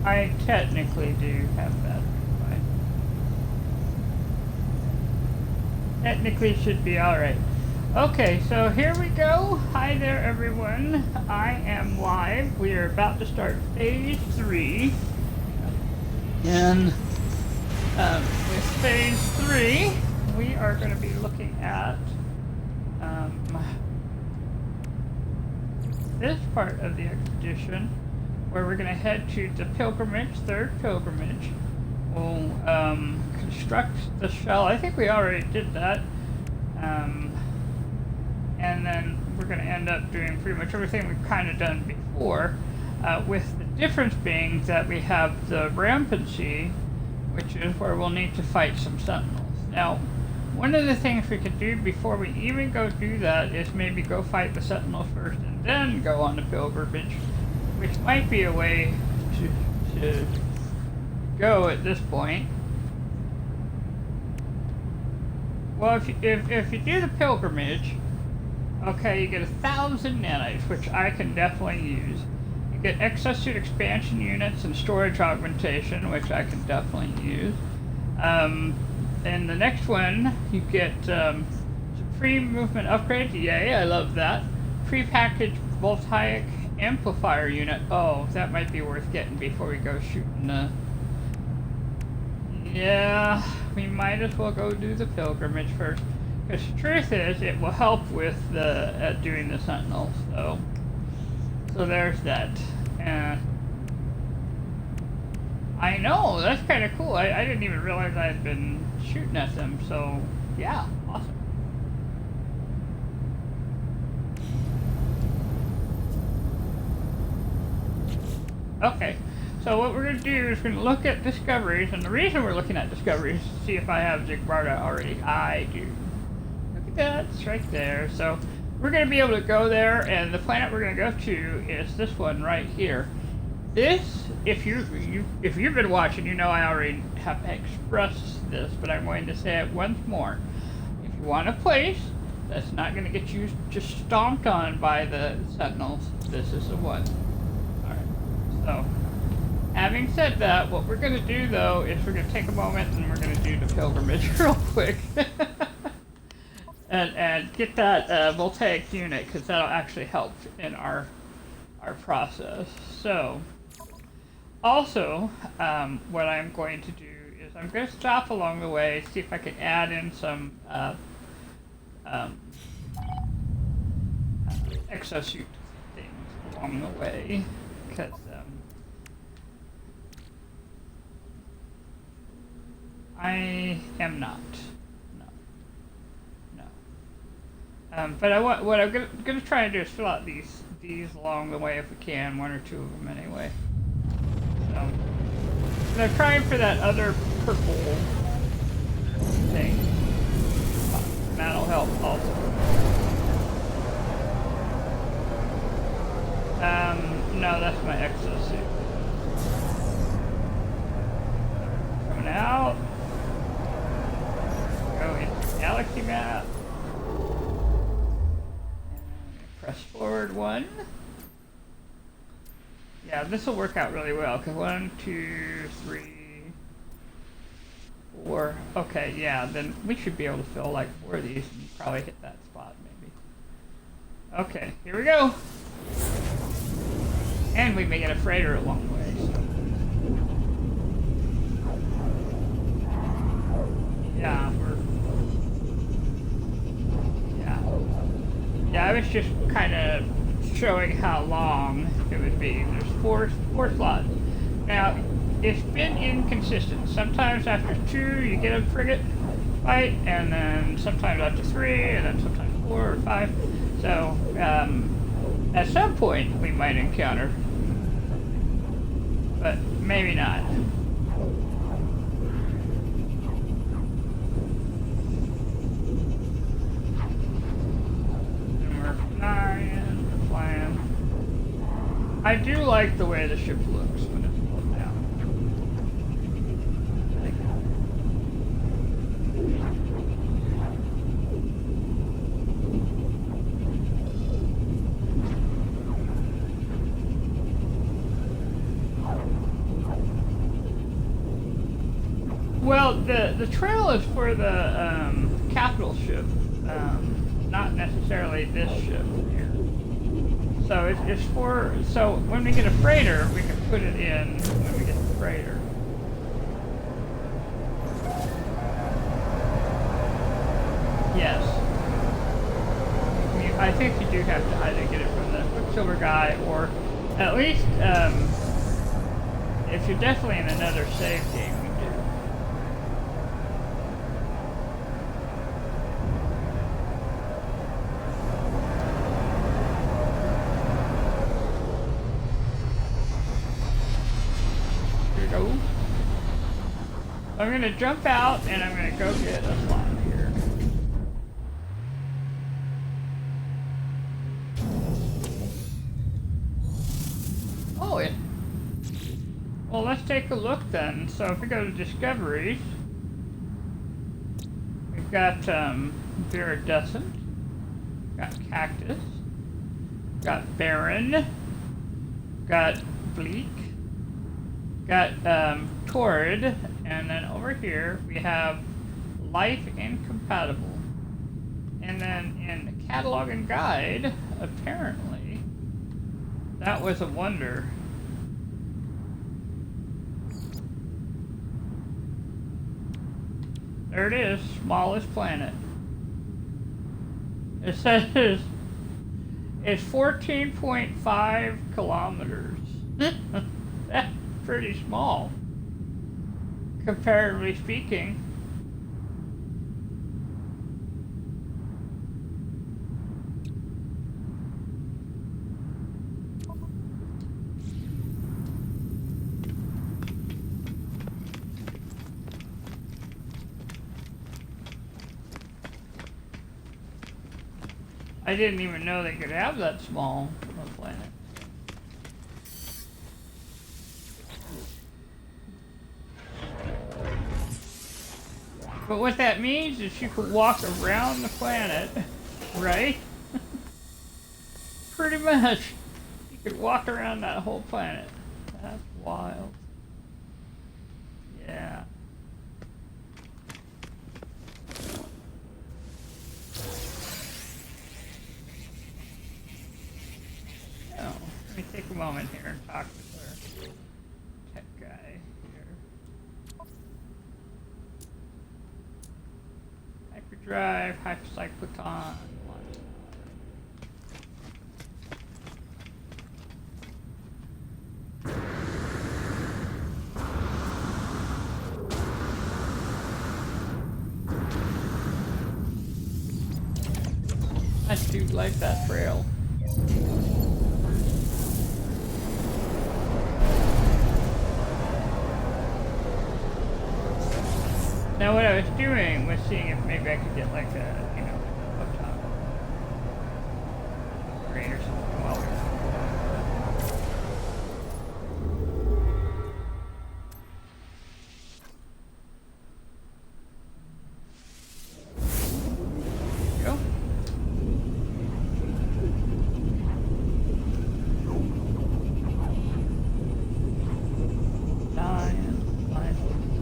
I technically do have that. Technically should be alright. Okay, so here we go. Hi there everyone. I am live. We are about to start phase 3. And with phase 3, we are going to be looking at this part of the expedition where we're going to head to the pilgrimage, third pilgrimage. We'll construct the shell. I think we already did that. And then we're going to end up doing pretty much everything we've kind of done before, with the difference being that we have the rampancy, which is where we'll need to fight some sentinels. Now, one of the things we could do before we even go do that is maybe go fight the sentinels first and then go on the pilgrimage, which might be a way to go at this point. Well, if you do the pilgrimage, okay, you get 1,000 nanites, which I can definitely use. You get exosuit expansion units and storage augmentation, which I can definitely use. And the next one, you get some free movement upgrades. Yay, I love that. Pre-packaged voltaic amplifier unit. Oh, that might be worth getting before we go shooting the... Yeah, we might as well go do the pilgrimage first. Because the truth is, it will help with the doing the sentinels. So there's that. I know, that's kind of cool. I didn't even realize I had been shooting at them. So yeah, awesome. Okay. So what we're going to do is we're going to look at discoveries, and the reason we're looking at discoveries is to see if I have Zigbarda already. I do. Look at that, it's right there. So we're going to be able to go there, and the planet we're going to go to is this one right here. This, if you've been watching, you know I already have expressed this, but I'm going to say it once more. If you want a place that's not going to get you just stomped on by the sentinels, this is the one. Alright, so... Having said that, what we're going to do, though, is we're going to take a moment and we're going to do the pilgrimage real quick. and get that voltaic unit, because that'll actually help in our process. So, also, what I'm going to do is I'm going to stop along the way, see if I can add in some exosuit things along the way, because... I am not. No. But what I'm gonna try and do is fill out these along the way if we can, one or two of them anyway. So they're trying for that other purple thing. That'll help also. No, that's my exosuit. Coming out. Go into galaxy map. And press forward 1. Yeah, this will work out really well, because 1, 2, 3, 4. Okay, yeah, then we should be able to fill like 4 of these and probably hit that spot maybe. Okay, here we go. And we may get a freighter along the way. So. Yeah, I was just kind of showing how long it would be. There's four slots. Now, it's been inconsistent. Sometimes after 2, you get a frigate fight, and then sometimes after 3, and then sometimes 4 or 5. So, at some point, we might encounter, but maybe not. I do like the way the ship looks when it's pulled down. Well, the trail is for the capital ship, not necessarily this ship here. So it's for, so when we get a freighter, we can put it in when we get the freighter. Yes. I think you do have to either get it from the Quicksilver guy, or at least, if you're definitely in another save game, we do. Here we go. I'm gonna jump out and I'm gonna go get a slot here. Oh, it. Well, let's take a look then. So if we go to discoveries, we've got viridescent, got cactus, got barren, got bleak, got torrid, and then over here we have life incompatible. And then in the catalog and guide, apparently, that was a wonder. There it is, smallest planet. It says it's 14.5 kilometers. That's pretty small, comparatively speaking. I didn't even know they could have that small of a planet. But what that means is you could walk around the planet, right? Pretty much. You could walk around that whole planet. That's wild. Yeah. Oh, let me take a moment here and talk with our tech guy here. Hyperdrive, hypercyclotron. I do like that trail. Now what I was doing was seeing if maybe I could get like a, you know, up top green or something while we go.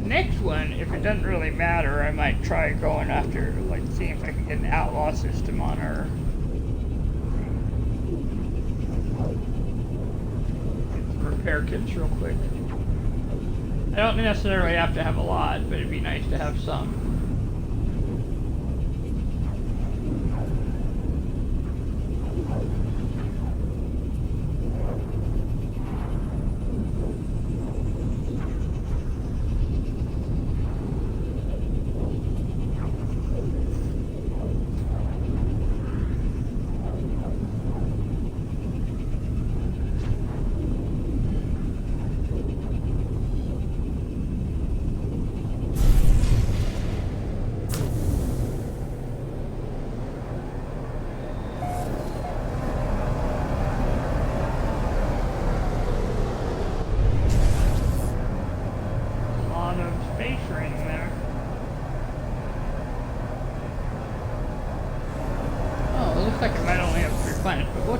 Next one, if it doesn't really matter, I might try going after, like, seeing if I can get an outlaw system on her. Get some repair kits real quick. I don't necessarily have to have a lot, but it'd be nice to have some.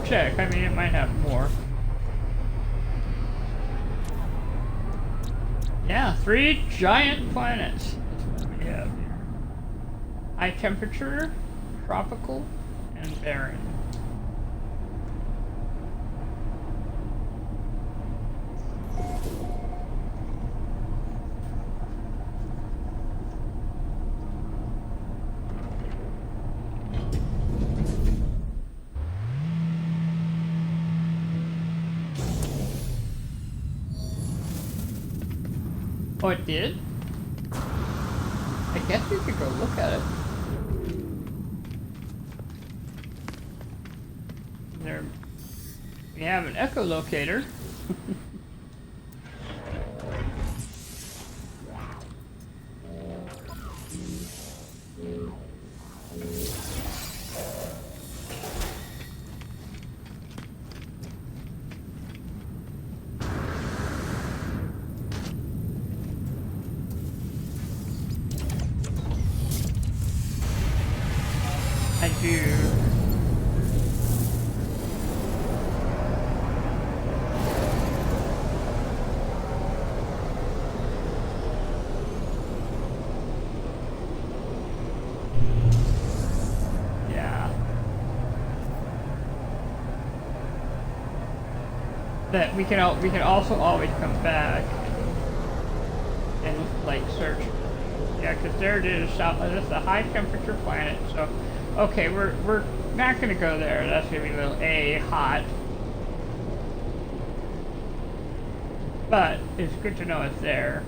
Check. I mean, it might have more. Yeah, 3 giant planets. High temperature, tropical, and barren. Oh, it did? I guess we could go look at it. There, we have an echolocator. I do. Yeah. That we can also always come back and like search. Yeah, because there it is. This is a high temperature planet. So, okay, we're not gonna go there. That's gonna be a little hot. But it's good to know it's there.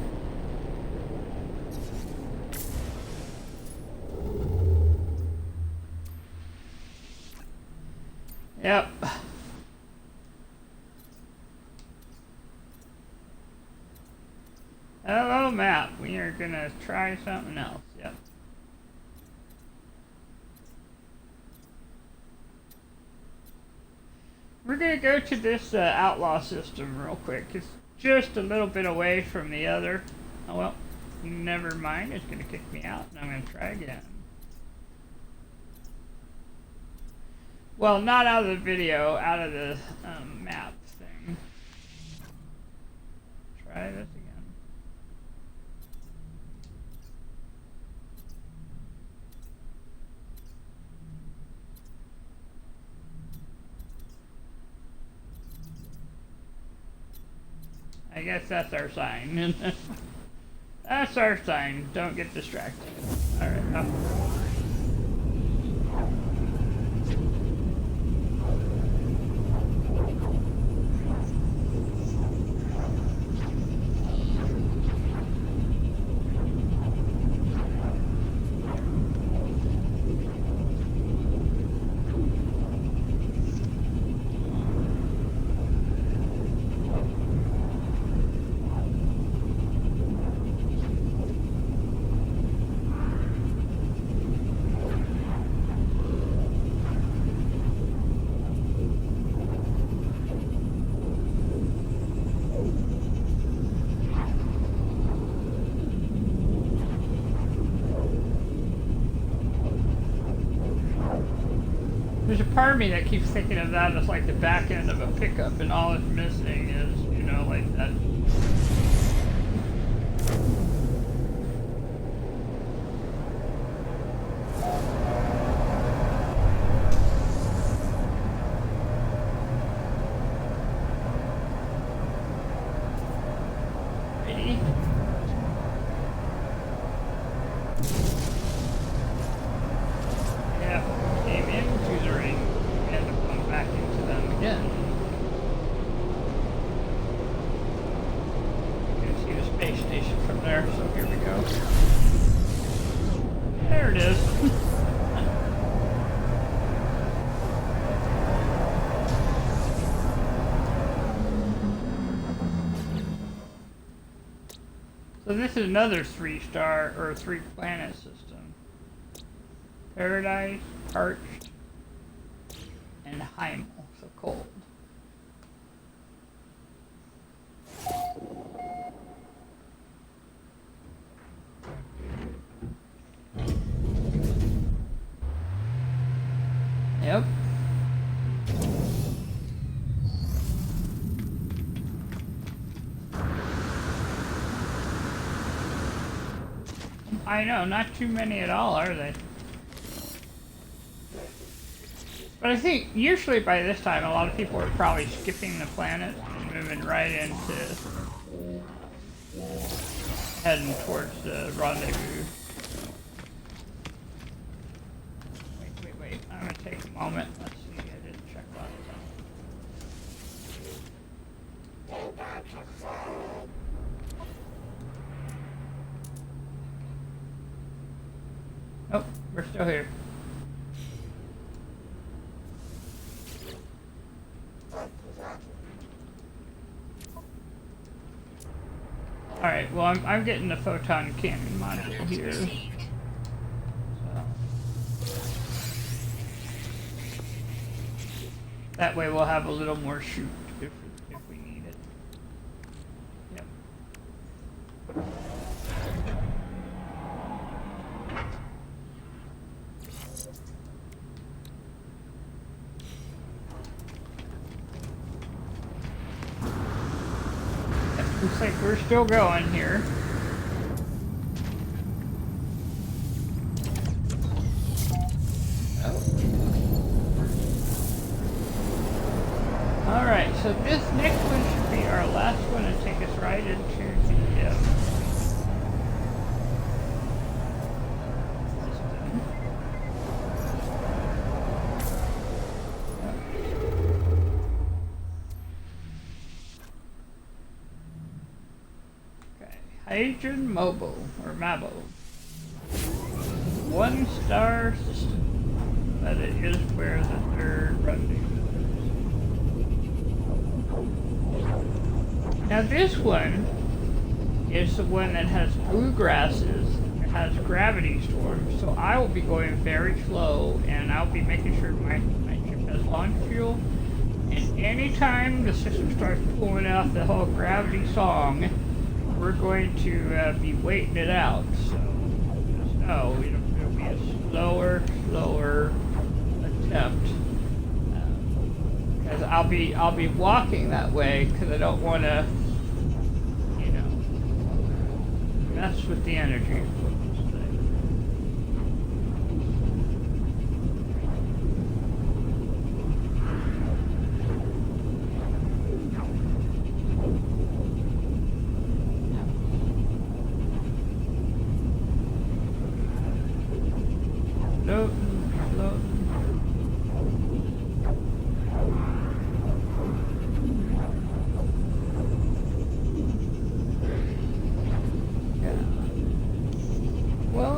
Yep. Hello, map. We are gonna try something else. Yep. We're gonna go to this outlaw system real quick. It's just a little bit away from the other. Oh well, never mind. It's gonna kick me out, and I'm gonna try again. Well, not out of the video, out of the map thing. Try this again. I guess that's our sign. That's our sign. Don't get distracted. Alright. There's a part of me that keeps thinking of that as like the back end of a pickup, and all it's missing is, you know, like that. Ready? Yep, came into the ring and went back into them again. You can see the space station from there, so here we go. There it is. So this is another 3-star or 3-planet system. Paradise, Parched, and Hymal, so cold. Yep. I know, not too many at all, are they? But I think usually by this time a lot of people are probably skipping the planet and moving right into heading towards the rendezvous. Wait. I'm gonna take a moment. Let's see. I didn't check that. Oh, we're still here. Alright, well I'm getting the photon cannon module here. So. That way we'll have a little more shoot if we need it. Yep. Looks like we're still going here. Alright, so this next one should be our last one and take us right into the okay, Hydrogen Mobile, or Mabo. 1-star system, but it is where the third rendezvous. Now this one is the one that has bluegrasses, it has gravity storms, so I will be going very slow and I'll be making sure my ship has launch fuel. And anytime the system starts pulling out the whole gravity song, we're going to be waiting it out. So just know it'll be a slower attempt. Because I'll be walking that way because I don't want to, mess with the energy.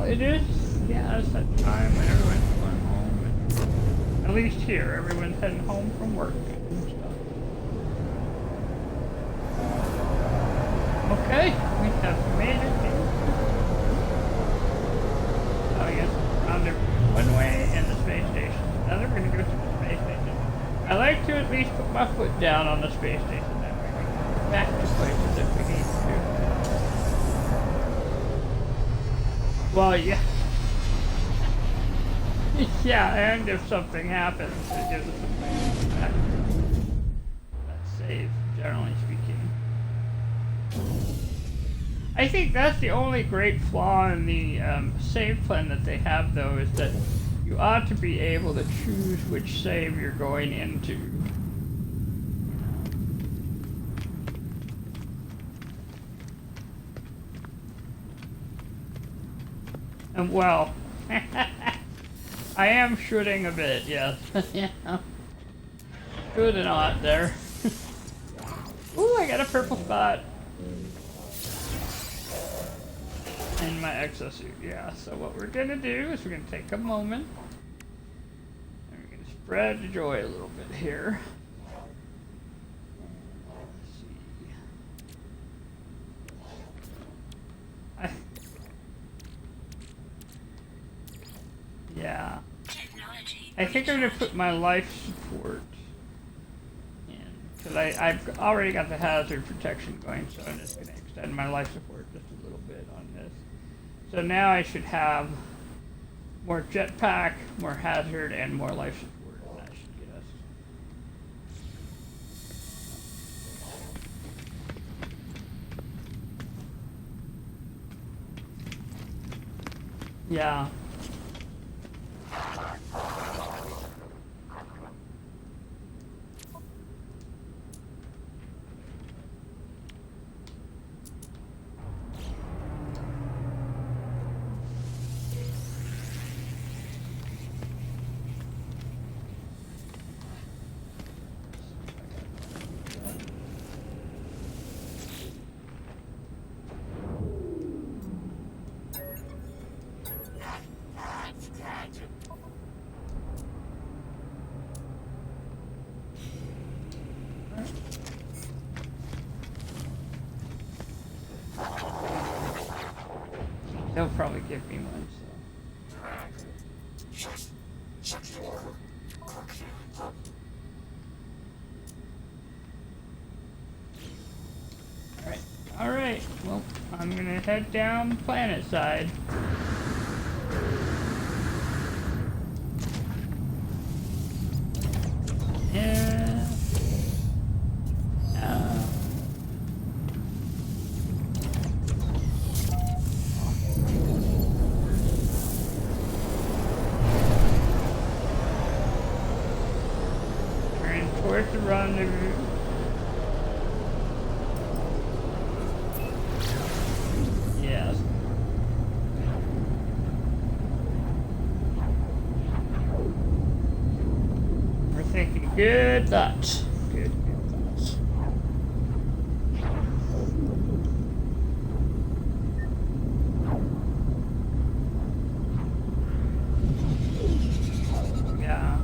It is, yeah, it's that time when everyone's going home. And at least here, everyone's heading home from work and stuff. Okay, we have made it in. So I guess around there one way in the space station. Now we're going to go to the space station. I like to at least put my foot down on the space station. That way we can go back to places if we need to. Well, yeah. Yeah, and if something happens, it gives us a place to back. That's safe, generally speaking. I think that's the only great flaw in the save plan that they have, though, is that you ought to be able to choose which save you're going into. And well, I am shooting a bit, yes. Yeah. Good and odd there. Ooh, I got a purple spot. In my exosuit, yeah. So what we're gonna do is we're gonna take a moment. And we're gonna spread the joy a little bit here. Yeah. I think I'm going to put my life support in, because I've already got the hazard protection going, so I'm just going to extend my life support just a little bit on this. So now I should have more jetpack, more hazard, and more life support, and that should get us. Yeah. they'll probably give me one. All right. Well, I'm gonna head down planet side. Yeah. Turning towards the rendezvous. Yes. We're thinking good thoughts. Good thoughts. Yeah.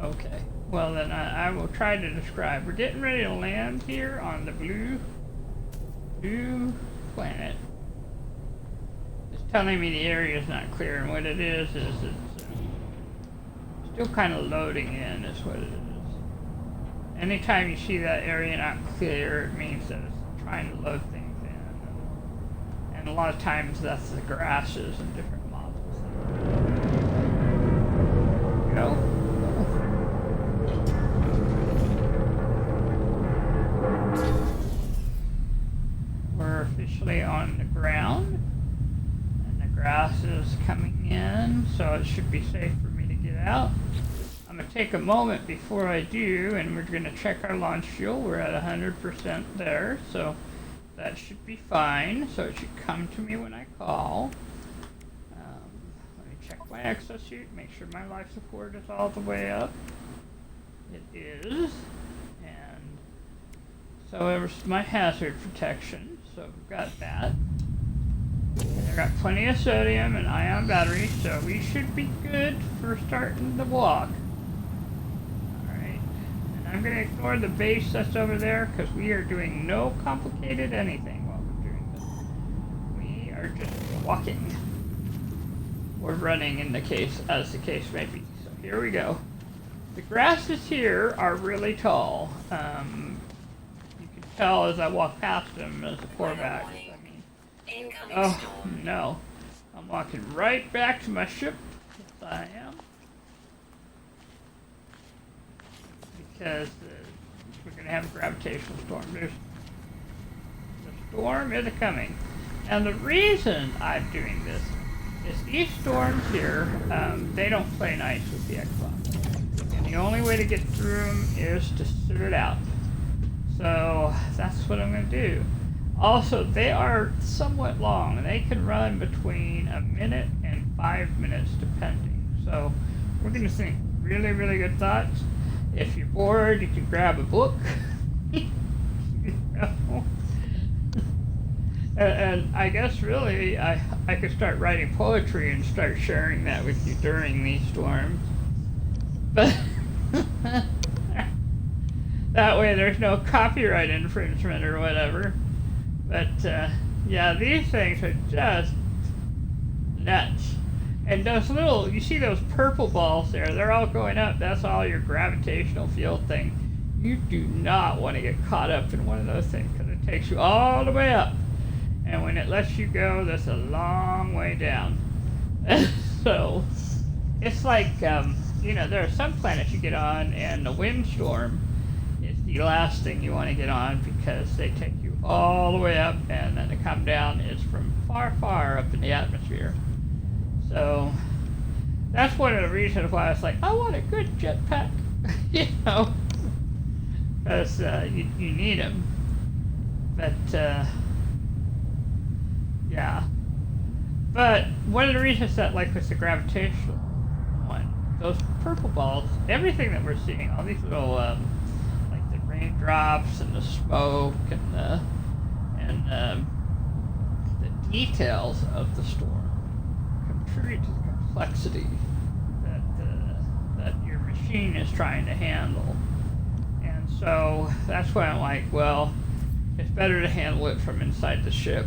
Okay, well then I will try to describe. We're getting ready to land here on the blue planet. It's telling me the area is not clear, and what it is it's still kind of loading in is what it is. Anytime you see that area not clear, it means that it's trying to load things in. And a lot of times that's the grasses and different models. There you go. We're officially on the ground, and the grass is coming in, so it should be safe for me to get out. I'm going to take a moment before I do, and we're going to check our launch fuel. We're at 100% there, so that should be fine. So it should come to me when I call. Let me check my exosuit, make sure my life support is all the way up. It is. And so there's my hazard protection. So we've got that. And I've got plenty of sodium and ion batteries, so we should be good for starting the walk. Alright. And I'm going to ignore the base that's over there because we are doing no complicated anything while we're doing this. We are just walking. Or running in the case, as the case may be. So here we go. The grasses here are really tall. Tell as I walk past him as a quarterback. I mean, oh no, I'm walking right back to my ship. Yes, I am, because we're gonna have a gravitational storm. The storm is coming, and the reason I'm doing this is these storms here, they don't play nice with the Xbox, and the only way to get through them is to sit it out. So that's what I'm going to do. Also, they are somewhat long, and they can run between a minute and 5 minutes depending. So we're going to think really, really good thoughts. If you're bored, you can grab a book. You know? And I guess really I could start writing poetry and start sharing that with you during these storms. But that way there's no copyright infringement or whatever. But yeah, these things are just nuts. And those little, you see those purple balls there, they're all going up. That's all your gravitational field thing. You do not want to get caught up in one of those things because it takes you all the way up. And when it lets you go, that's a long way down. So it's like, you know, there are some planets you get on and the windstorm is the last thing you want to get on because they take you all the way up, and then to come down is from far, far up in the atmosphere. So that's one of the reasons why I was like, I want a good jetpack, you know, because you need them. But yeah. But one of the reasons that, like with the gravitational one, those purple balls, everything that we're seeing, all these little like the raindrops and the smoke and the details of the storm contribute to the complexity that your machine is trying to handle. And so that's why I'm like, well, it's better to handle it from inside the ship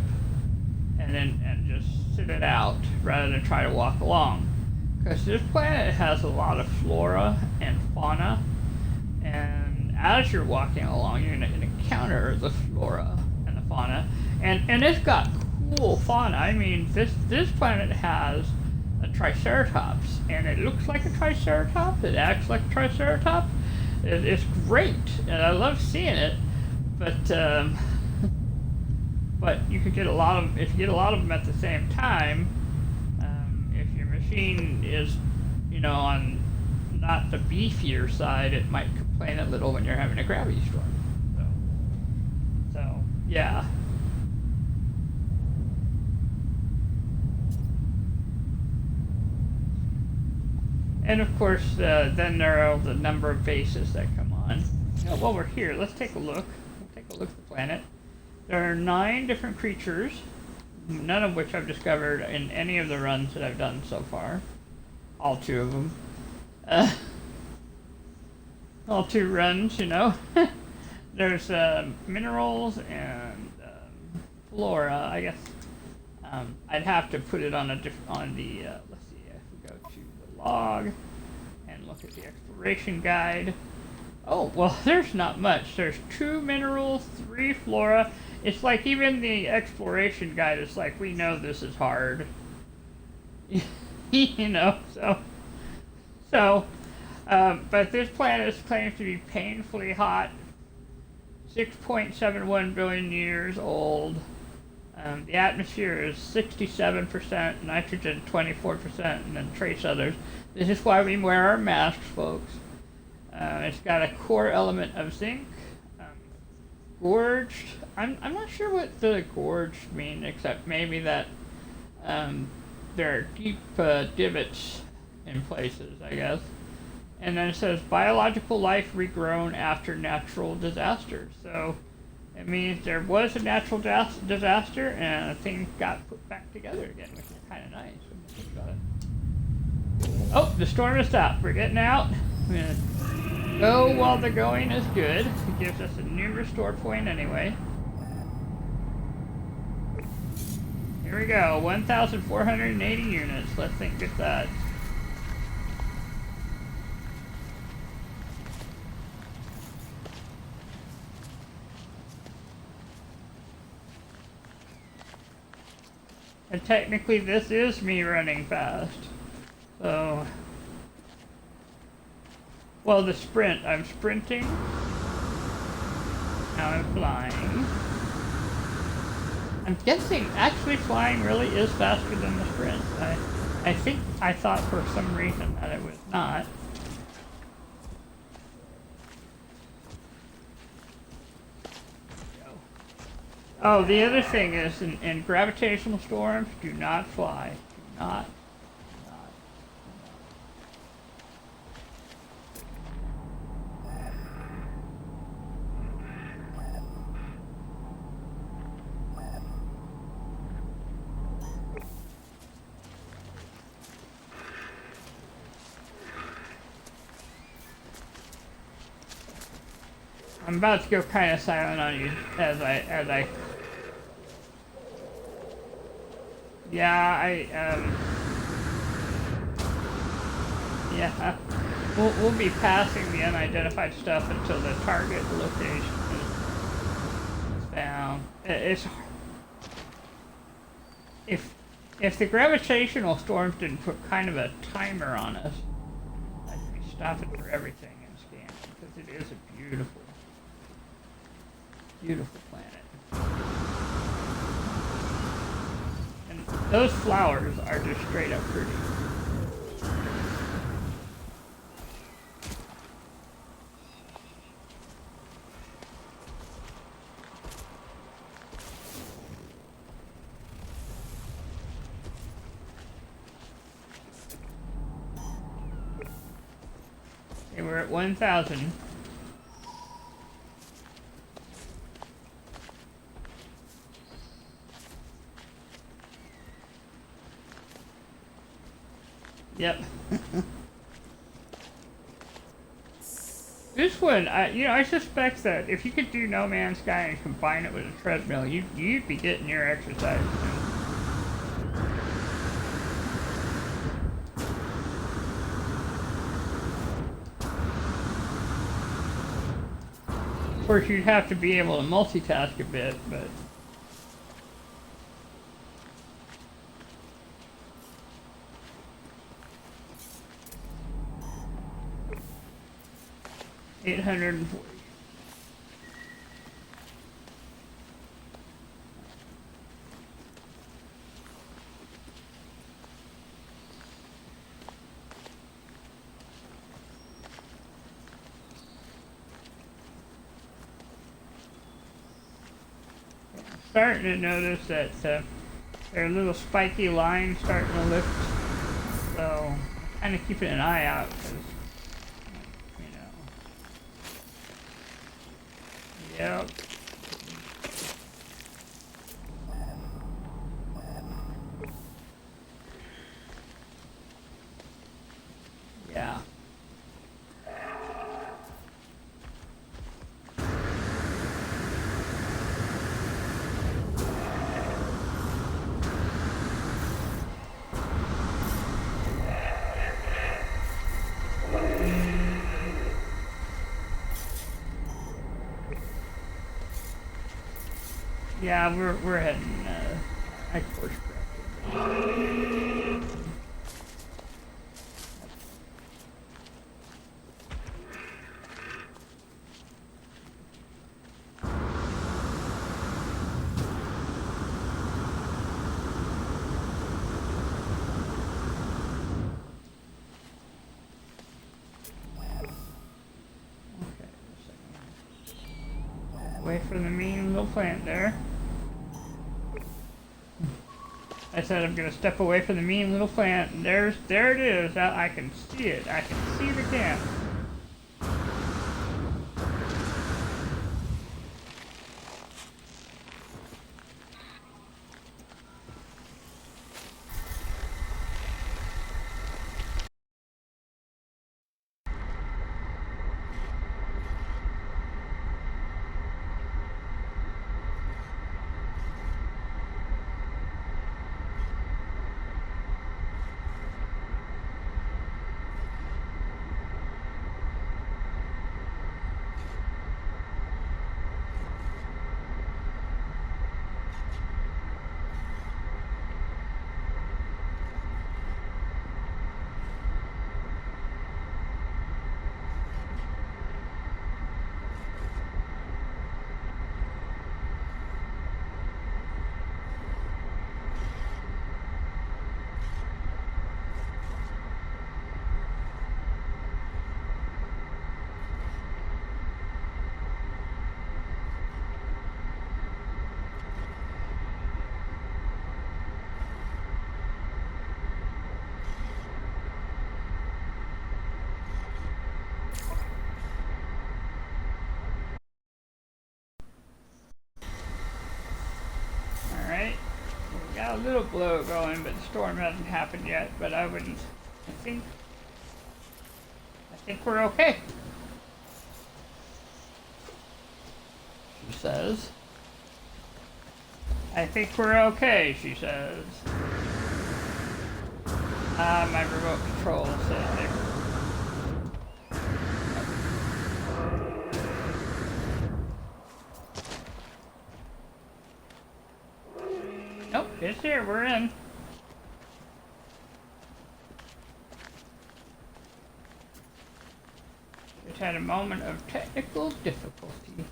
and just sit it out rather than try to walk along. Because this planet has a lot of flora and fauna, and as you're walking along, you're going to encounter the flora and the fauna, and it's got cool fauna. I mean, this planet has a triceratops, and it looks like a triceratops. It acts like a triceratops. It's great, and I love seeing it. But but you could get a lot of if you get a lot of them at the same time. If your machine is, you know, on not the beefier side, it might complain a little when you're having a gravity storm. So yeah. And of course, then there are the number of bases that come on. Now, while we're here, let's take a look. We'll take a look at the planet. There are 9 different creatures, none of which I've discovered in any of the runs that I've done so far. All 2 of them. All 2 runs, you know. There's minerals and flora. I guess I'd have to put it on a let's see, if we go to the log and look at the exploration guide. Oh, well, there's not much. There's 2 minerals, 3 flora. It's like even the exploration guide is like, we know this is hard. You know, but this planet is claimed to be painfully hot, 6.71 billion years old. The atmosphere is 67%, nitrogen 24%, and then trace others. This is why we wear our masks, folks. It's got a core element of zinc. Gorged. I'm not sure what the gorged mean, except maybe that there are deep divots in places, I guess. And then it says biological life regrown after natural disaster. So it means there was a natural disaster and things got put back together again, which is kind of nice when you think about it. Oh, the storm has stopped. We're getting out. I'm gonna go while the going is good. It gives us a new restore point anyway. Here we go, 1,480 units. Let's think at that. And technically this is me running fast. So, well, the sprint, I'm sprinting. Now I'm flying. I'm guessing actually flying really is faster than the sprint. I thought for some reason that it was not. Oh, the other thing is in gravitational storms, do not fly. Do not. I'm about to go kind of silent on you as I. Yeah, yeah. We'll be passing the unidentified stuff until the target location is found. It's if the gravitational storms didn't put kind of a timer on us, I'd be stopping for everything and scanning because it is a beautiful. Beautiful planet. And those flowers are just straight up pretty. Okay, we're at 1,000. Yep. This one, I suspect that if you could do No Man's Sky and combine it with a treadmill, you'd be getting your exercise. Of course, you'd have to be able to multitask a bit, but... $840. Starting to notice that there are little spiky lines starting to lift, so kind of keeping an eye out because, yep. Yeah. Yeah, we're heading right course correctly. Away from the mean little plant there. I said I'm gonna step away from the mean little plant, and there it is. I can see it. I can see the camp. Alright. We got a little blow going, but the storm hasn't happened yet, but I think we're okay. She says. I think we're okay, she says. My remote control says there. Nope, it's here, we're in. Just had a moment of technical difficulty.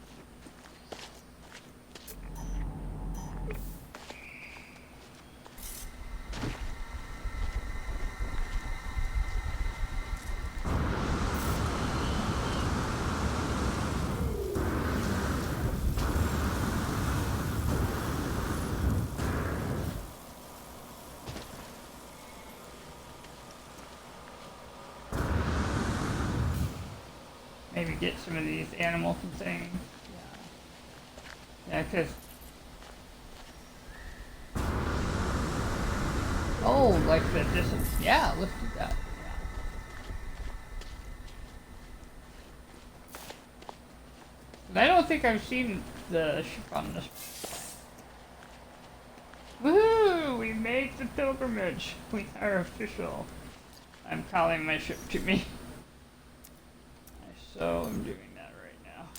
maybe get some of these animals and things. Yeah, because... Oh, like the distance. Yeah, let's do that. Yeah. I don't think I've seen the ship on this. Woohoo! We made the pilgrimage. We are official. I'm calling my ship to me. So I'm doing that right now.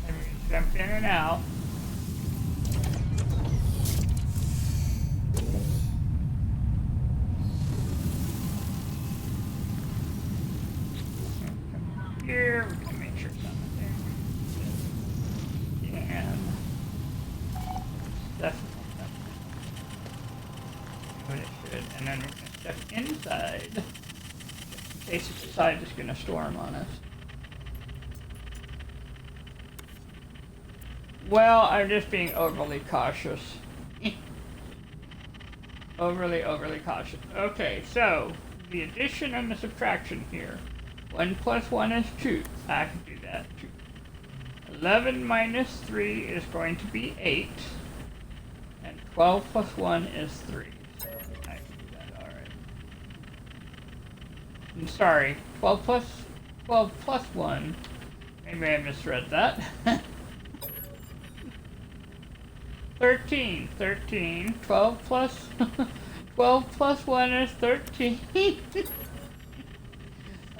I'm going to jump in and out. Come here. We're going to make sure it's on there. And definitely. What it should. And then we're going to step inside. In case it decides it's going to storm on us. Well, I'm just being overly cautious. overly cautious. Okay, so the addition and the subtraction here. 1 plus 1 is 2. I can do that. 2. 11 minus 3 is going to be 8. And 12 plus 1 is 3. So I can do that, alright. I'm sorry, 12 plus 1. Maybe I misread that. 13. 12 plus 12 plus 1 is 13.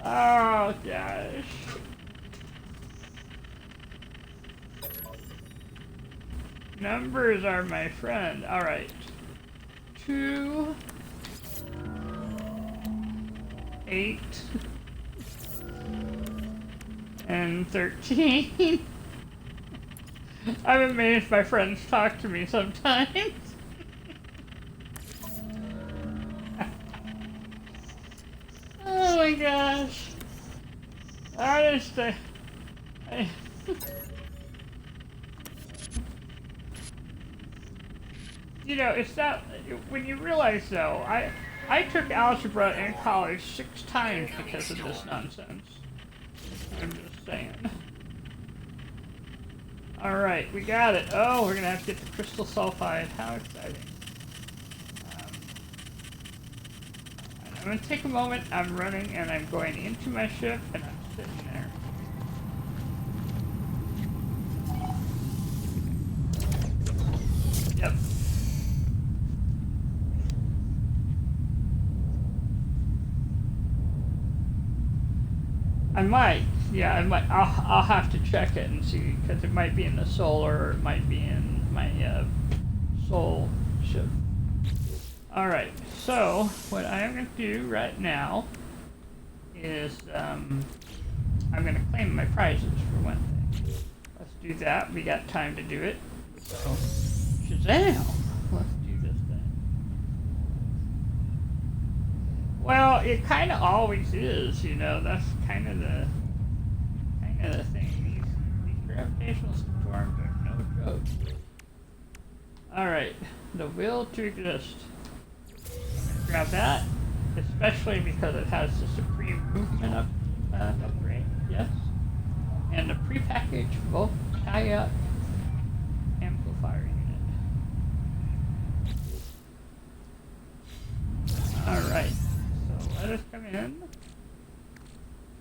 Oh gosh. Numbers are my friend. Alright. 2, 8, and 13. I'm amazed my friends talk to me sometimes. Oh my gosh. Honestly. You know, it's not, when you realize though, I took algebra in college 6 times because of this nonsense. I'm just saying. Alright, we got it. Oh, we're gonna have to get the crystal sulfide. How exciting. I'm gonna take a moment. I'm running and I'm going into my ship and I'm sitting there. Yep. I might. Yeah, I might. I'll have to check it and see, because it might be in the solar, or it might be in my soul ship. All right. So what I'm going to do right now is I'm going to claim my prizes for one thing. Let's do that. We got time to do it. So Shazam! Let's do this thing. Well, it kind of always is. You know, that's kind of the thing. These gravitational storms are no joke. Alright, the will to exist. Grab that, especially because it has the supreme movement upgrade, yes. And the prepackaged Voltaic amplifier unit. Alright, so let us come in.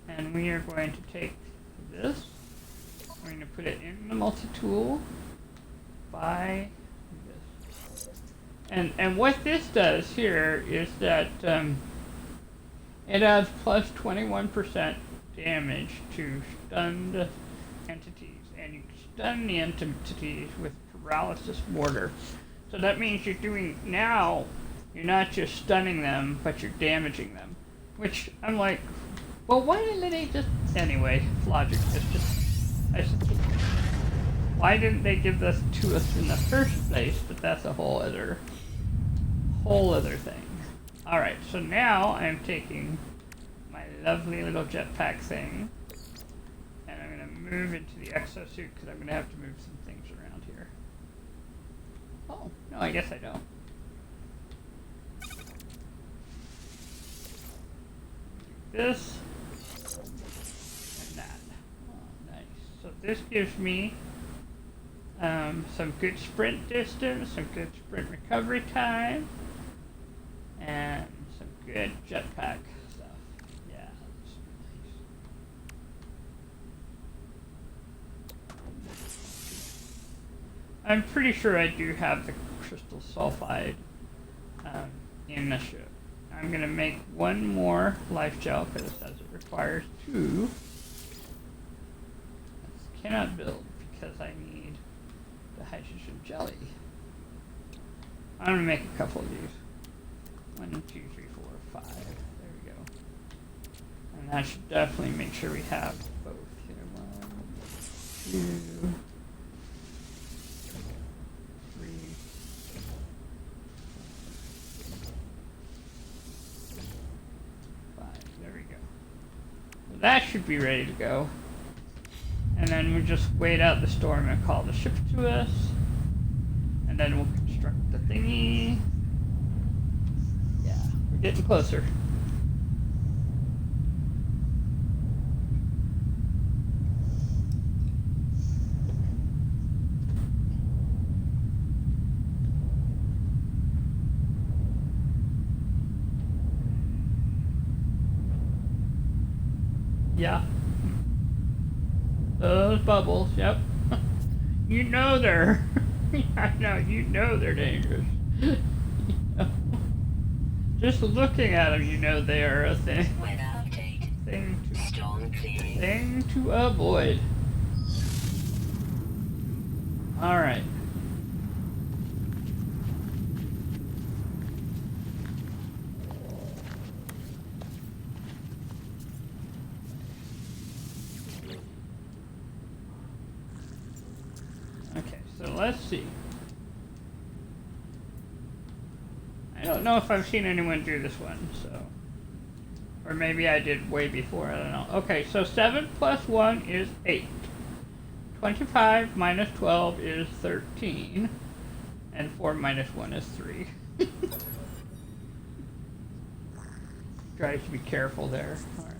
And we are going to take this. We're going to put it in the multi-tool by this. And what this does here is that it adds plus 21% damage to stunned entities. And you stun the entities with paralysis mortar. So that means you're doing, now, you're not just stunning them, but you're damaging them. Which, I'm like, well, why didn't they just... Anyway, logic is just... Why didn't they give this to us in the first place? But that's a whole other thing. Alright, so now I'm taking my lovely little jetpack thing, and I'm going to move into the exosuit because I'm going to have to move some things around here. Oh, no, I guess I don't. This and that. Oh, nice. So this gives me some good sprint distance, some good sprint recovery time, and some good jetpack stuff. Yeah, that's nice. I'm pretty sure I do have the crystal sulfide in the ship. I'm going to make one more life gel because it says it requires 2. This cannot build because I need the hydrogen jelly. I'm going to make a couple of these. 1, 2, 3, 4, 5. There we go. And that should definitely make sure we have both here. 1, 2, 3. There we go. Well, that should be ready to go. And then we'll just wait out the storm and call the ship to us. And then we'll construct the thingy. Yeah, we're getting closer. Yeah. Those bubbles, yep. You know they're... I know, you know they're dangerous. You know. Just looking at them, you know they are a thing. Thing to avoid. Alright. Let's see. I don't know if I've seen anyone do this one, so... Or maybe I did way before, I don't know. Okay, so 7 plus 1 is 8. 25 minus 12 is 13. And 4 minus 1 is 3. Try to be careful there. Alright.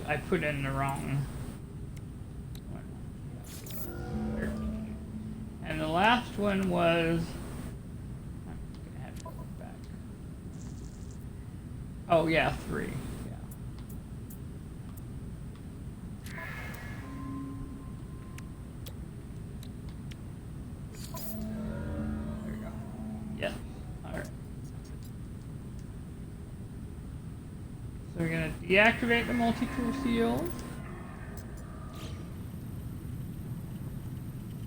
I put in the wrong one. And the last one was... I'm gonna have to look back. Oh yeah, 3. Yeah. There we go. Yes. Alright. So we're going to deactivate the multi-tool seal.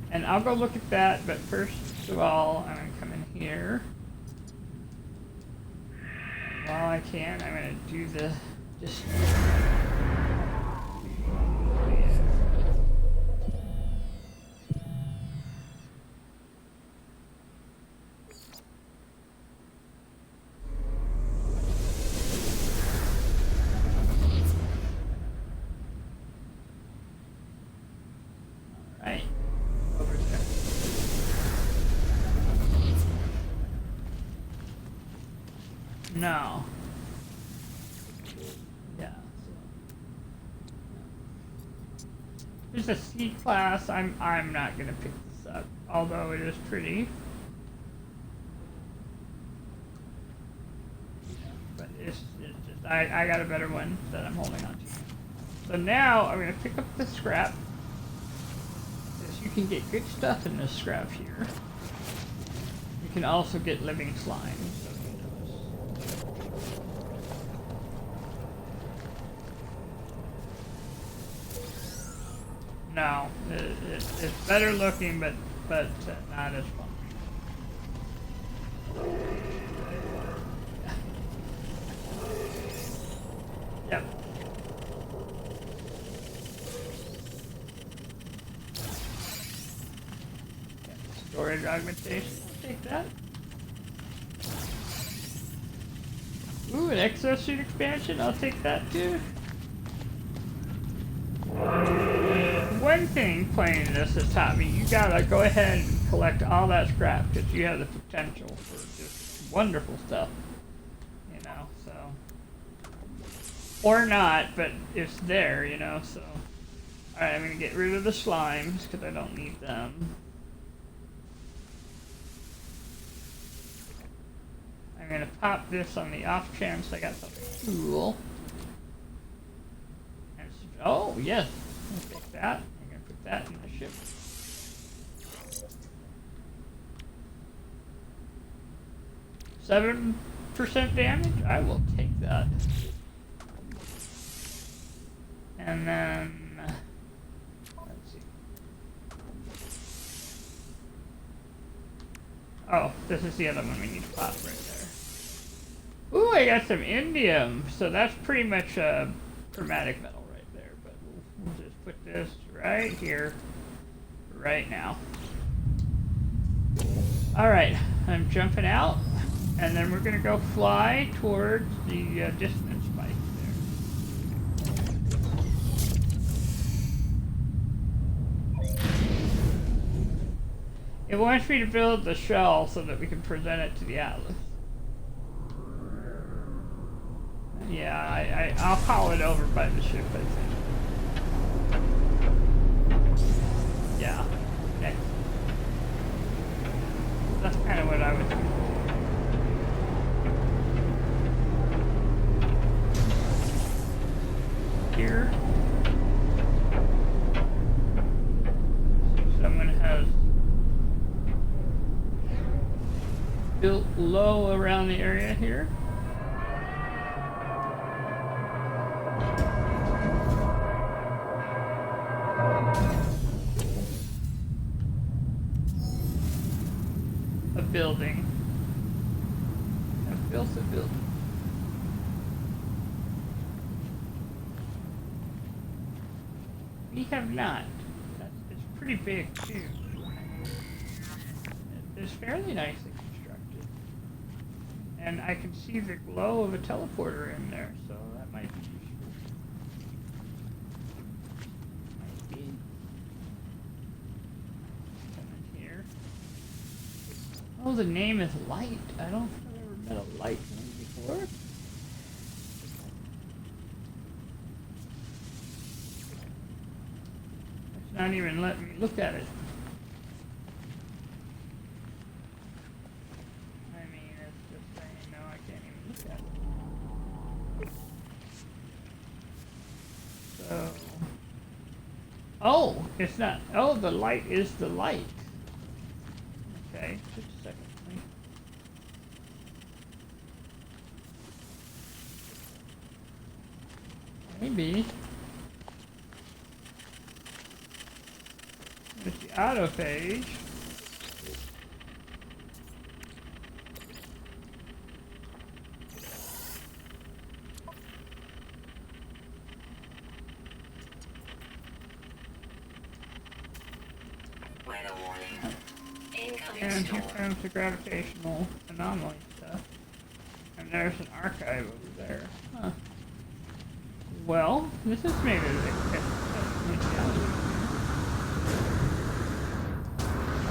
And I'll go look at that, but first of all, I'm going to come in here. And while I can, I'm going to do the... No. Yeah. There's a C class. I'm not gonna pick this up, although it is pretty. But it's just I got a better one that I'm holding on to. So now I'm gonna pick up the scrap. Because you can get good stuff in this scrap here. You can also get living slime. So No, it's better looking, but not as fun. Yep. Storage augmentation. I'll take that. Ooh, an exosuit expansion. I'll take that too. One thing playing this has taught me, you gotta go ahead and collect all that scrap because you have the potential for just wonderful stuff. You know, so. Or not, but it's there, you know, so. Alright, I'm gonna get rid of the slimes because I don't need them. I'm gonna pop this on the off chance I got something cool. And oh, yes. I'll take that. I'm gonna put that in the ship. %7 damage? I will take that. And then let's see. Oh, this is the other one we need to pop right there. Ooh, I got some indium. So that's pretty much a chromatic metal right there. But we'll just put this right here, right now. Alright, I'm jumping out. And then we're going to go fly towards the distance spike there. It wants me to build the shell so that we can present it to the Atlas. Yeah, I'll call it over by the ship, I think. Yeah, next. That's kind of what I would do. Here. Someone has built low around the area here. A building. I've built a building. We have not. It's pretty big too. It's fairly nicely constructed. And I can see the glow of a teleporter in there, so that might be useful. Might be. Come in here. Oh, the name is Light. I don't think I've ever met a Light one before. Not even let me look at it. I mean, it's just saying, no, I can't even look at it. So, oh, it's not, oh, the light is the light. Okay, just a second, please. Maybe. There's the autophage. Weather warning. Incoming And here storm. comes the gravitational anomaly stuff. And there's an archive over there. Huh. Well, this is maybe the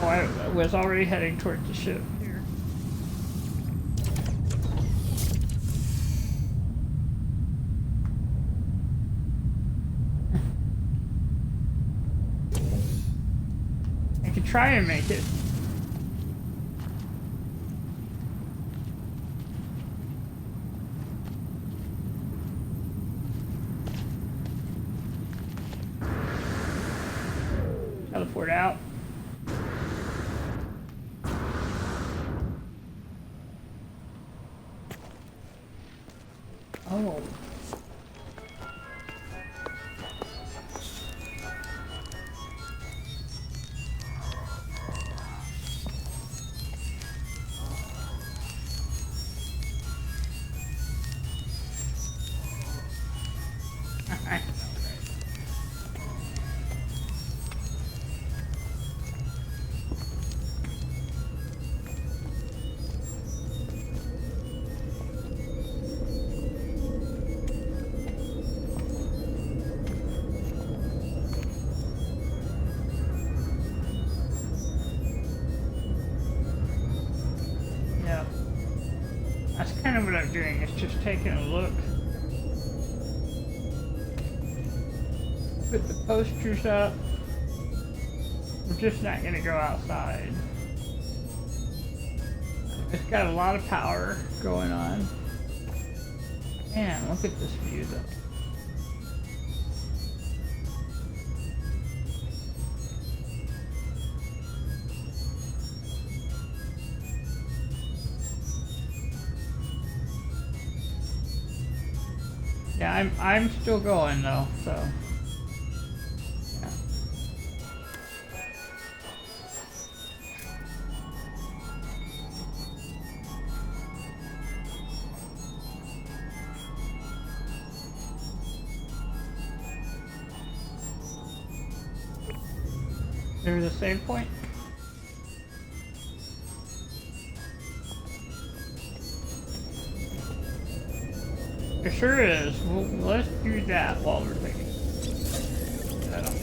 oh, I was already heading towards the ship here. I could try and make it. Teleport out. Oh. Yeah. That's kind of what I'm doing, is just taking a look. Put the posters up. I'm just not going to go outside. It's got a lot of power going on. Man, look at this view though. Yeah, I'm still going though, so yeah. There's a save point. It sure is. Well, let's do that while we're thinking. I don't.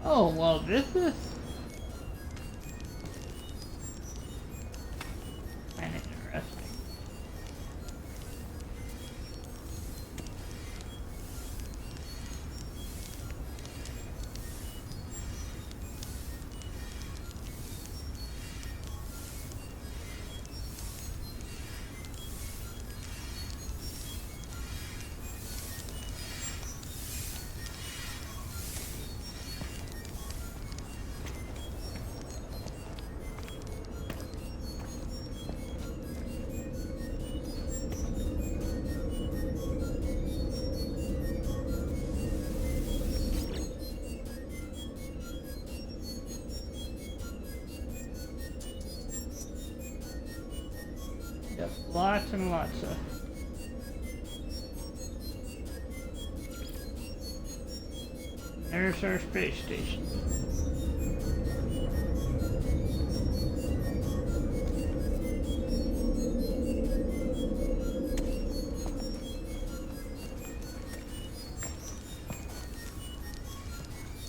Oh, well, this is kind of interesting. Yep, lots and lots of. There's our space station.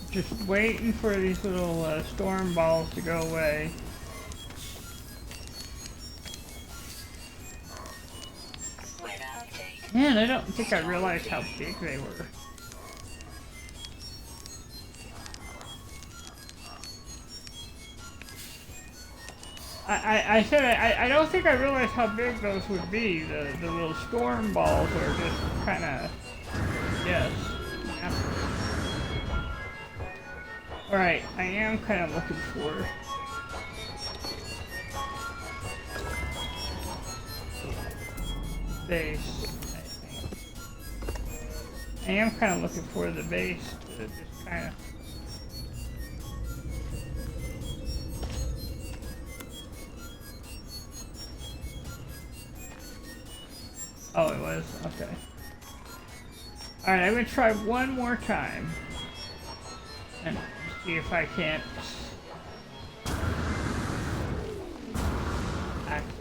Just waiting for these little storm balls to go away. Man, I don't think I realized how big they were. I said I don't think I realized how big those would be. The little storm balls are just kind of, yes. Yeah. Alright, I am kind of looking for base. I am kind of looking for the base to just kind of. Oh, it was? Okay. Alright, I'm gonna try one more time. And see if I can't access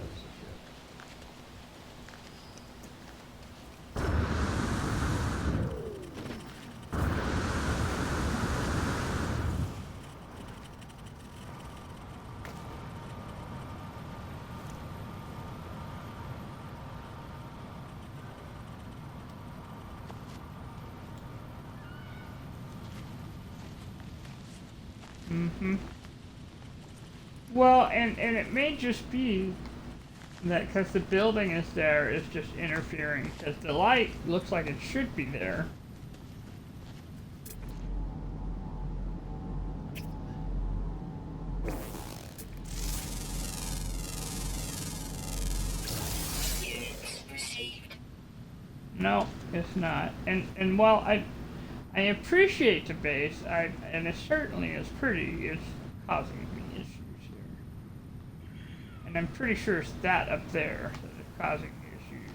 the Well, and it may just be that because the building is there, is just interfering, because the light looks like it should be there. Units received. No, it's not. And well, I I appreciate the base, and it certainly is pretty. It's causing me issues here. And I'm pretty sure it's that up there that is causing me issues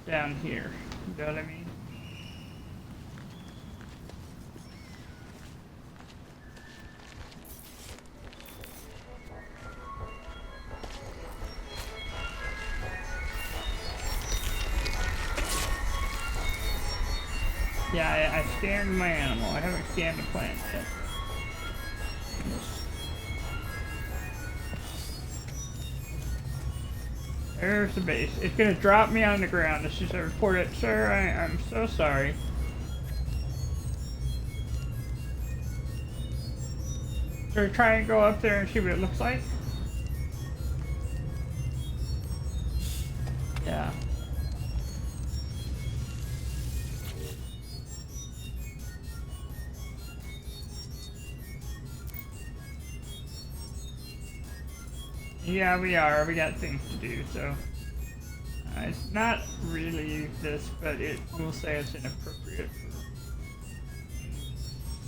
down here. You know what I mean? Yeah, I scanned my animal. I haven't scanned the plant yet. There's the base. It's gonna drop me on the ground as soon as I report it. Sir, I'm so sorry. Should we try and go up there and see what it looks like? Yeah. Yeah, we are. We got things to do, so... it's not really this, but it will say it's inappropriate for...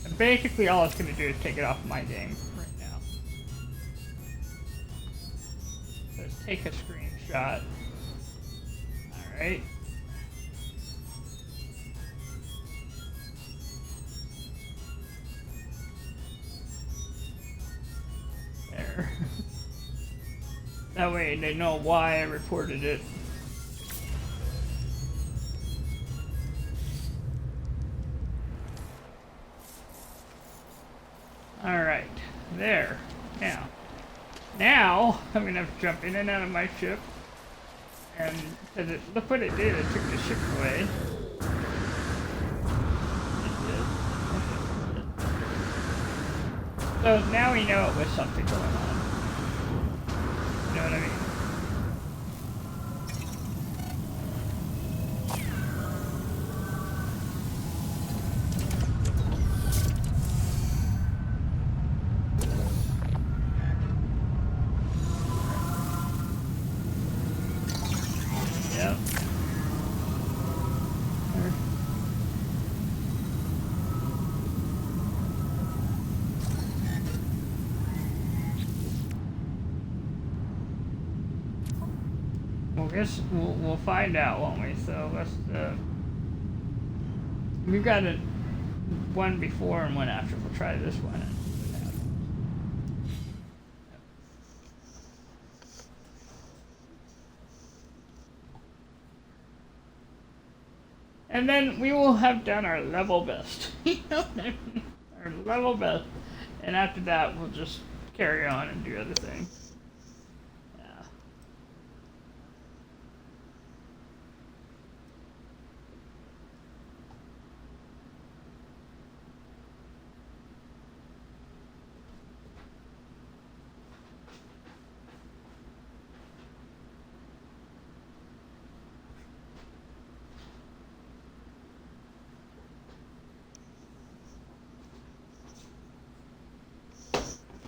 And basically, all it's going to do is take it off my game right now. So let's take a screenshot. Alright. There. That way they know why I reported it. Alright, there. Now, I'm gonna have to jump in and out of my ship. And look what it did, it took the ship away. It did. So now we know it was something going on. You know what I mean? Yep. Well, guess we'll find out, won't we? So let's we've got one before and one after. We'll try this one. And then we will have done our level best. You know, our level best. And after that, we'll just carry on and do other things. Yeah.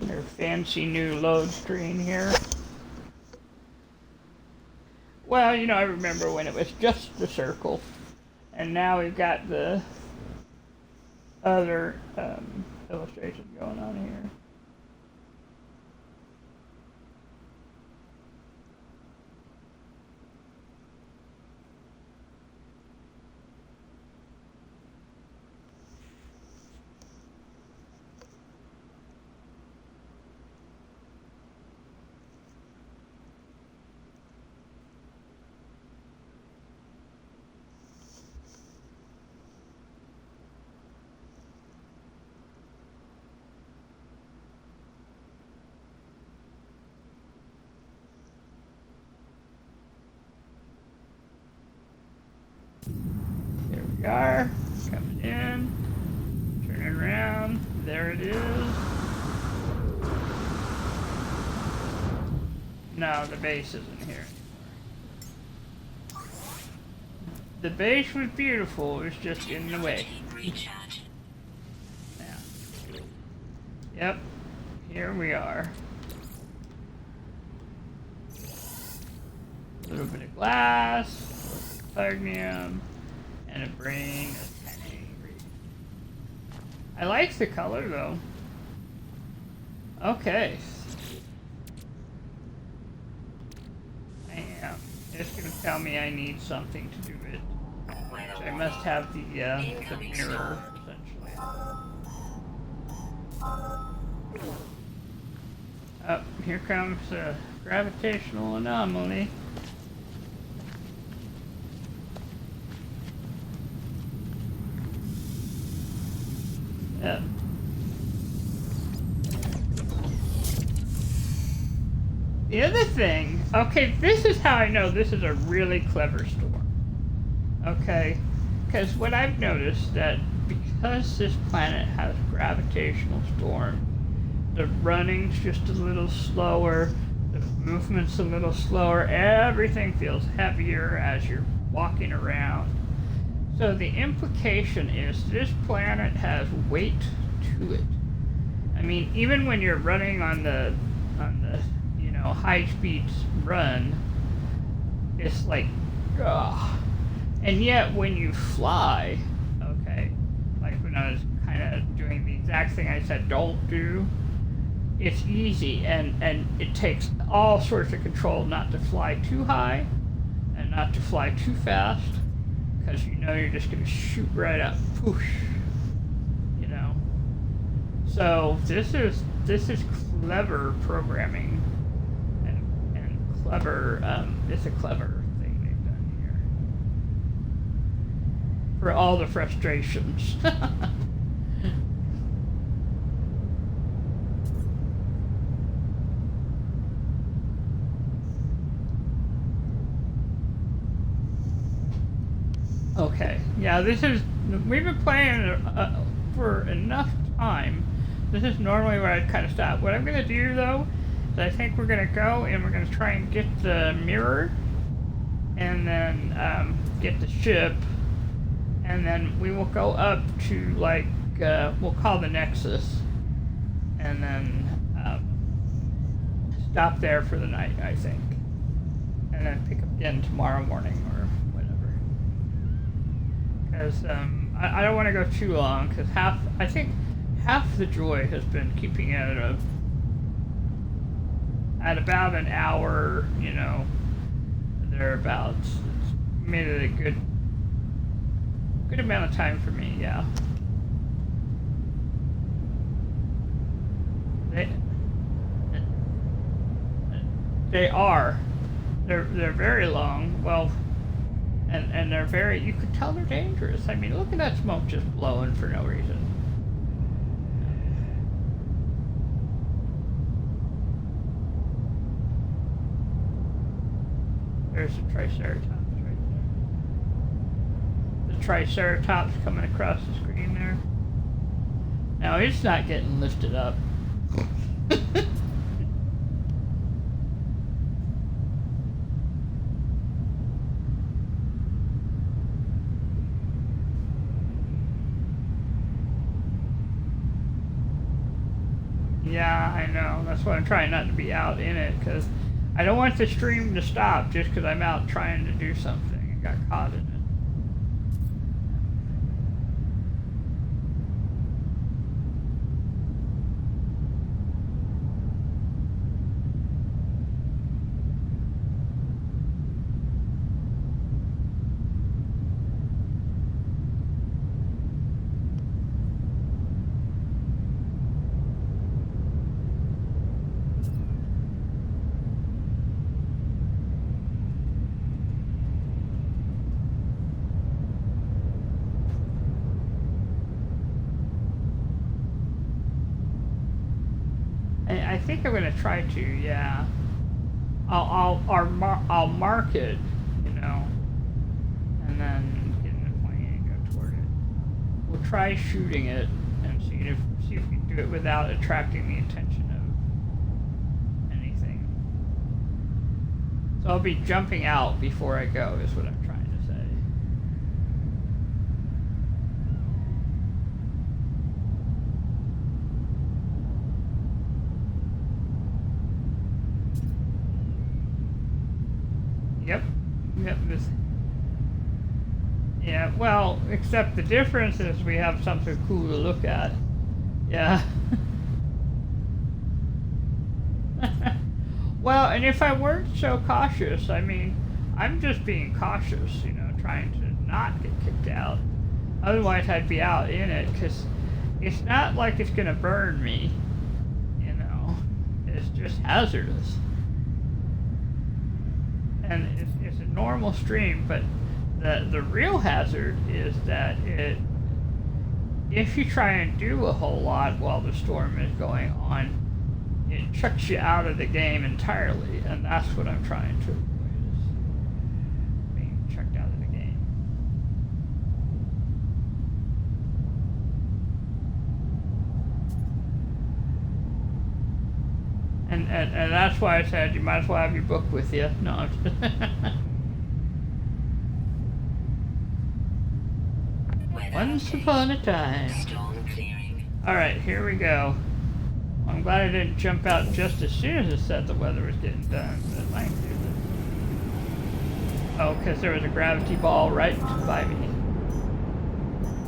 Their fancy new load screen here. Well, you know, I remember when it was just the circle, and now we've got the other illustration going on here. There we are, coming in, turning around, there it is. No, the base isn't here anymore. The base was beautiful, it was just in the way. Yeah. Yep, here we are. A little bit of glass, magnesium, and a brain of tiny I like the color though. Okay. It's going to tell me I need something to do it. So I must have the mirror, essentially. Oh, here comes a gravitational anomaly. Yeah. The other thing, okay, this is how I know this is a really clever storm. Okay, because what I've noticed that because this planet has gravitational storms, the running's just a little slower, the movement's a little slower, everything feels heavier as you're walking around. So the implication is this planet has weight to it. I mean, even when you're running on the high speed run, it's like, ugh. And yet when you fly, okay, like when I was kind of doing the exact thing I said don't do, it's easy and it takes all sorts of control not to fly too high and not to fly too fast, because you know you're just going to shoot right up, whoosh, you know. So this is clever programming. It's a clever thing they've done here for all the frustrations. Okay, yeah, we've been playing for enough time. This is normally where I'd kind of stop. What I'm going to do though, I think we're going to go and we're going to try and get the mirror and then get the ship, and then we will go up to like, we'll call the Nexus, and then stop there for the night, I think, and then pick up again tomorrow morning or whatever. Because I don't want to go too long, because I think half the joy has been keeping it at about an hour, you know, thereabouts. It's made it a good amount of time for me, yeah. They are. They're very long. Well, and they're very, you could tell they're dangerous. I mean, look at that smoke just blowing for no reason. There's the Triceratops right there. The Triceratops coming across the screen there. Now it's not getting lifted up. Yeah, I know. That's why I'm trying not to be out in it, because I don't want the stream to stop just because I'm out trying to do something and got caught in it. I think I'm gonna try to, yeah. I'll mark it, you know, and then get in the plane and go toward it. We'll try shooting it and see if we can do it without attracting the attention of anything. So I'll be jumping out before I go, is what I'm trying to say. Yep, yeah, well, except the difference is we have something cool to look at. Yeah. Well, and if I weren't so cautious, I mean, I'm just being cautious, you know, trying to not get kicked out. Otherwise, I'd be out in it, because it's not like it's going to burn me, you know. It's just hazardous. And it's a normal stream, but the real hazard is that if you try and do a whole lot while the storm is going on, it chucks you out of the game entirely, and that's what I'm trying to avoid, is being chucked out of the game. And that's why I said you might as well have your book with you. No, I'm just Once upon a time. Storm clearing. Alright, here we go. I'm glad I didn't jump out just as soon as it said the weather was getting done. But it might do this. Oh, because there was a gravity ball right by me.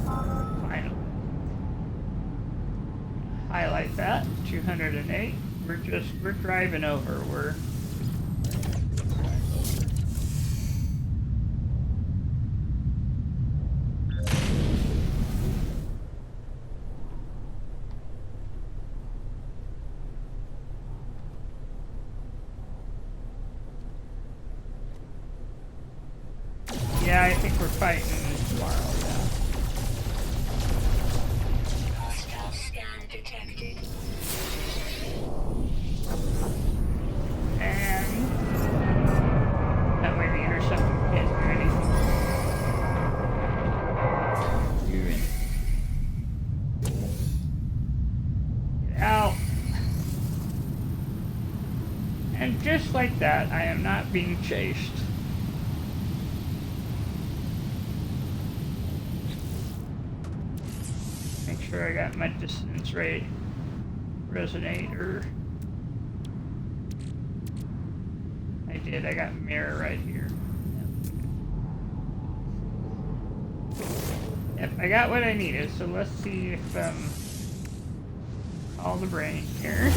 Finally. Highlight that. 208. We're driving over. We're yeah, I think we're fighting tomorrow, yeah. Hostile scan detected. And that way the interceptor can't do anything. Get out. And just like that, I am not being chased. Make sure I got my distance rate resonator. I did, I got mirror right here. Yep, I got what I needed, so let's see if, all the brain here.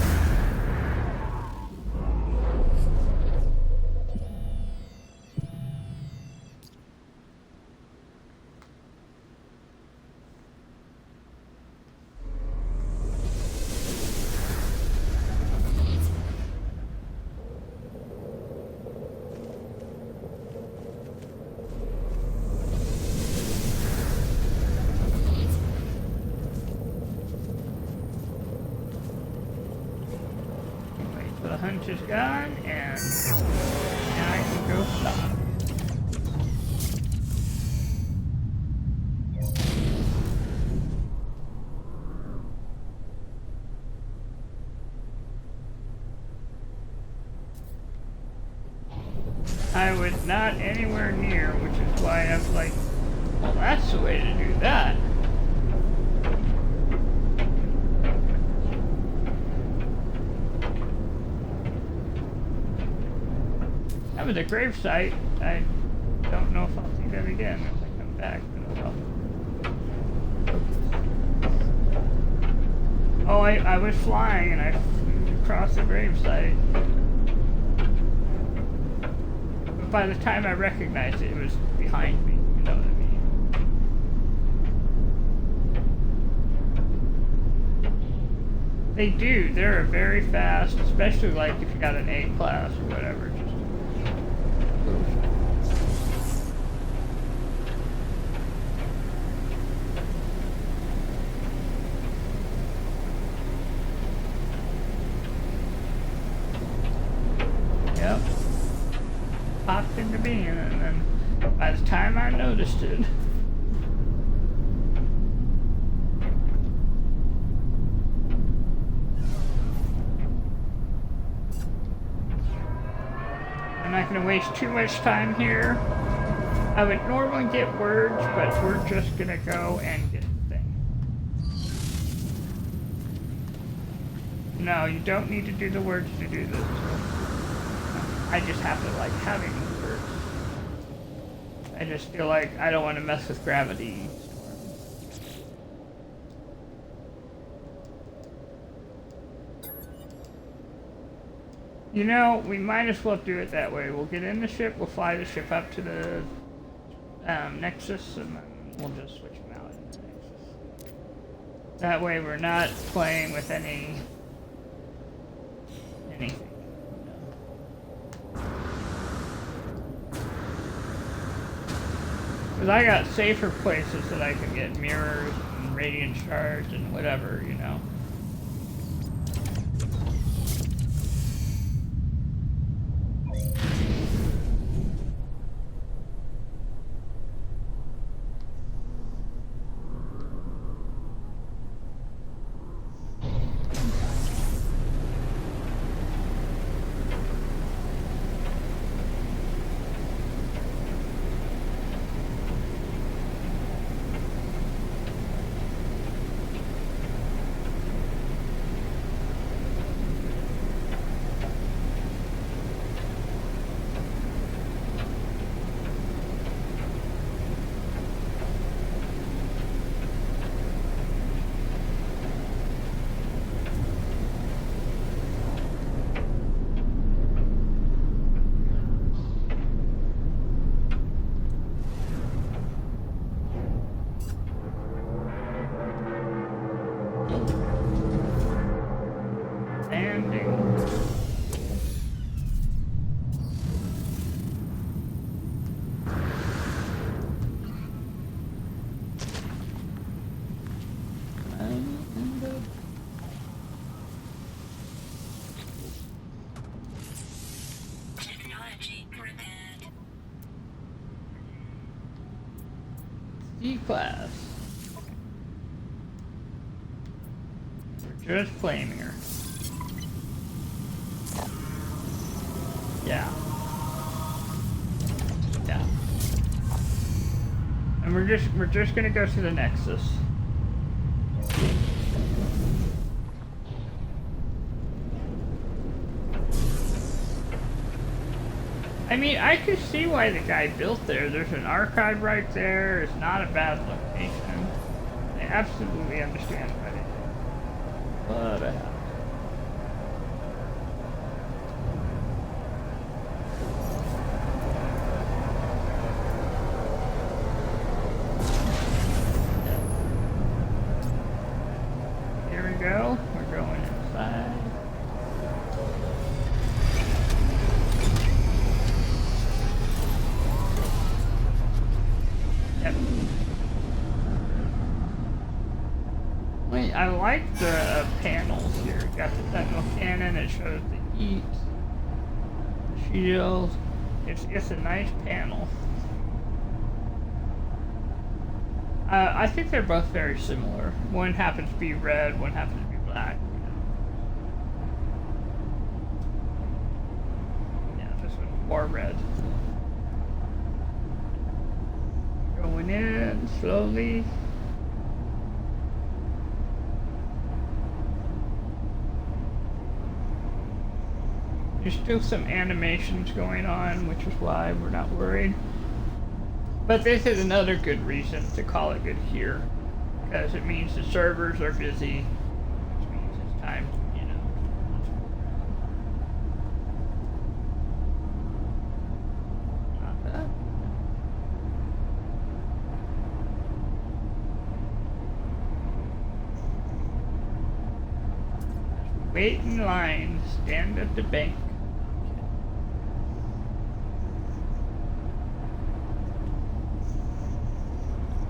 The hunch is gone, and now I can go stop. I was not anywhere near, which is why I was like, well, that's the way to do that. That was a gravesite. I don't know if I'll see that again as I come back. But oh, I was flying and I flew across the gravesite. But by the time I recognized it, it was behind me. You know what I mean? They do. They're very fast, especially like if you got an A class or whatever. Yep. Popped into being, and then by the time I noticed it, I'm not going to waste too much time here. I would normally get words, but we're just going to go and get the thing. No, you don't need to do the words to do this. I just have to like having the words. I just feel like I don't want to mess with gravity. You know, we might as well do it that way. We'll get in the ship, we'll fly the ship up to the Nexus, and then we'll just switch them out in the Nexus. That way we're not playing with anything. Because I got safer places that I can get mirrors and radiant shards and whatever, you know. D-class. We're just flaming her. Yeah. Yeah. And we're just gonna go to the Nexus. I mean, I could see why the guy built there. There's an archive right there. It's not a bad location. I absolutely understand why they did. What the hell? Here we go. We're going inside. I like the panels here. Got the sentinel cannon. It shows the heat, the shield. It's a nice panel. I think they're both very similar. One happens to be red. One happens to be black. Yeah, this one's more red. Going in slowly. There's still some animations going on, which is why we're not worried. But this is another good reason to call it good here, because it means the servers are busy, which means it's time, you know. Not bad. Wait in line, stand at the bank.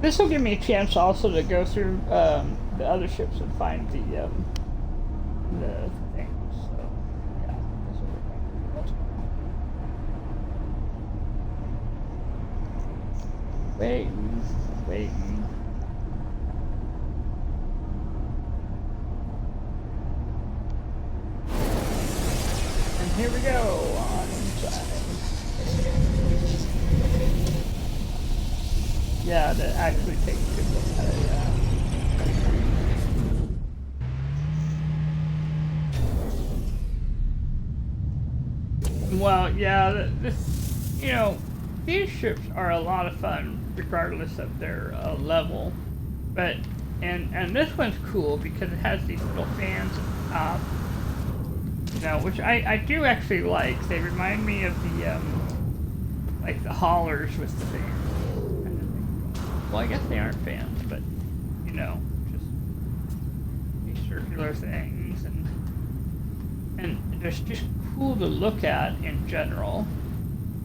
This will give me a chance also to go through the other ships and find the things. So yeah, this will work. Let's go. Waiting. And here we go on inside. Yeah, to actually take a good look at it, yeah. Well, yeah, this, you know, these ships are a lot of fun, regardless of their level. But, and this one's cool because it has these little fans at the top. You know, which I do actually like. They remind me of the like the haulers with the fans kind of thing. Well, I guess they aren't fans, but you know, just these circular things, and they're just cool to look at in general.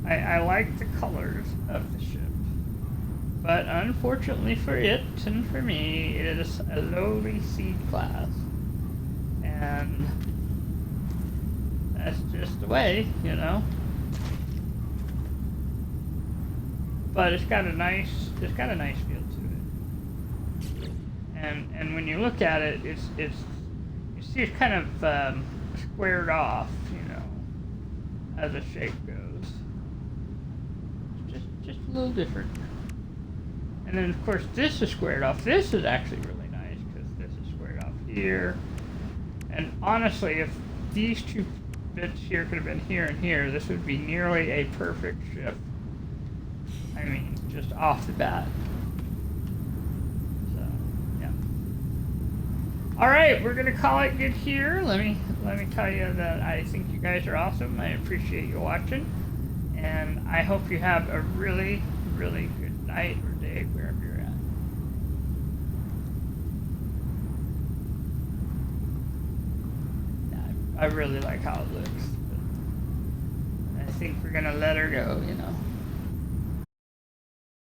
I like the colors of the ship, but unfortunately for it and for me, it is a lowly seed class, and that's just the way, you know. But it's got a nice feel to it, and when you look at it, it's you see it's kind of squared off, you know, as the shape goes. Just a little different. And then of course this is squared off. This is actually really nice because this is squared off here. And honestly, if these two bits here could have been here and here, this would be nearly a perfect ship. I mean, just off the bat. So, yeah. All right, we're gonna call it good here. Let me tell you that I think you guys are awesome. I appreciate you watching, and I hope you have a really, really good night or day wherever you're at. I really like how it looks. But I think we're gonna let her go, you know.